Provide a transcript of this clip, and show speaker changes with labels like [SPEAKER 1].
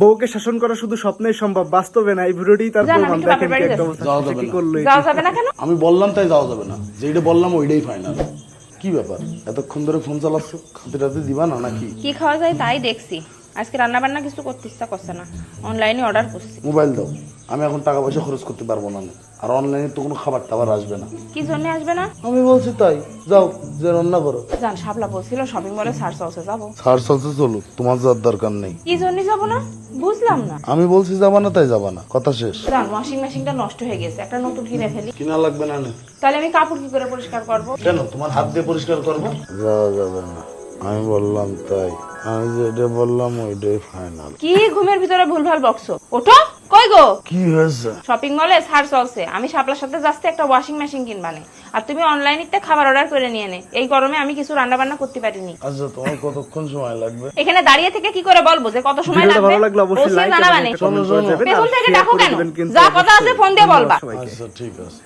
[SPEAKER 1] বউকে শাসন করা শুধু স্বপ্নেই সম্ভব, বাস্তবে না। এই ভিডিওটি তার
[SPEAKER 2] জান,
[SPEAKER 1] প্রমাণ।
[SPEAKER 2] আমি কি
[SPEAKER 1] দেখেন
[SPEAKER 2] বাপের
[SPEAKER 1] কি
[SPEAKER 2] বাড়ি
[SPEAKER 1] একটা
[SPEAKER 2] যাচ্ছি?
[SPEAKER 1] অবস্থা,
[SPEAKER 3] যাওয়া
[SPEAKER 1] সে
[SPEAKER 3] যাবে
[SPEAKER 1] কি
[SPEAKER 3] না।
[SPEAKER 1] করলো।
[SPEAKER 2] যাওয়া যাবে না কেন?
[SPEAKER 3] আমি বললাম তাই যাওয়া যাবে না, যেটা বললাম ওইটাই ফাইনাল। কি ব্যাপার, এতক্ষণ ধরে ফোন চালাচ্ছ, খাতে টাতে দিবা না নাকি?
[SPEAKER 2] কি খাওয়া যায় তাই দেখছি। আজকে রান্না বান্না কিছু করতে ইচ্ছা করছে না, অনলাইনে অর্ডার করছি।
[SPEAKER 3] মোবাইল দাও, আমি এখন টাকা পয়সা খরচ করতে পারবো না। আর অনলাইনে তো কোনো খাবার টাবার আসবে না।
[SPEAKER 2] কি জন্য আসবে না?
[SPEAKER 3] আমি বলছি তাই, যাও যে রান্না করো।
[SPEAKER 2] জান, শাপলা বলছিল শপিং মলে সার্চ হাউসে যাবো।
[SPEAKER 3] সার চলছে, চলো, তোমার যাওয়ার দরকার নেই।
[SPEAKER 2] কি জন্য যাবো না বুঝলাম না।
[SPEAKER 3] আমি বলছি যাবা না তাই যাবা না, কথা শেষ।
[SPEAKER 2] জান, ওয়াশিং মেশিনটা নষ্ট হয়ে গেছে, একটা নতুন কিনে ফেলি।
[SPEAKER 3] কিনা লাগবে না।
[SPEAKER 2] তাহলে আমি কাপড় কি করে পরিষ্কার করব?
[SPEAKER 3] কেন, তোমার হাত দিয়ে পরিষ্কার করবো? যাওয়া যাবে না, আমি বললাম তাই। আমি যেটা বললাম ওইটাই ফাইনাল।
[SPEAKER 2] কি ঘুমের ভিতরে ভুলভাল বকছো? ওঠো। কই গো?
[SPEAKER 3] কি হয়েছে?
[SPEAKER 2] শপিং মলে সার্চ চলছে, আমি শাপলার সাথে যাচ্ছি একটা ওয়াশিং মেশিন কিনবানে। আর তুমি অনলাইনে খাবার অর্ডার করে নিয়ে নে। এই গরমে আমি কিছু রান্না বান্না করতে পারিনি।
[SPEAKER 3] আচ্ছা, তোমার কতক্ষণ সময় লাগবে?
[SPEAKER 2] এখানে দাঁড়িয়ে থেকে কি করে বলবো যে কত সময়
[SPEAKER 1] ভিডিওটা
[SPEAKER 2] লাগবে?
[SPEAKER 1] ভালো লাগলে অবশ্যই
[SPEAKER 2] অবশ্যই
[SPEAKER 1] লাইক
[SPEAKER 2] জানাবানে।
[SPEAKER 1] এবং কমেন্ট করে যাবেন।
[SPEAKER 2] পেছন
[SPEAKER 1] আর
[SPEAKER 2] থেকে
[SPEAKER 1] শেয়ার
[SPEAKER 2] ডাকো
[SPEAKER 1] করে
[SPEAKER 2] কেন?
[SPEAKER 1] দিবেন কিন্তু
[SPEAKER 2] যা কথা আছে
[SPEAKER 1] অবশ্যই।
[SPEAKER 2] ফোন দিয়ে বলবা।
[SPEAKER 1] সবাইকে।
[SPEAKER 3] আচ্ছা ঠিক আছে।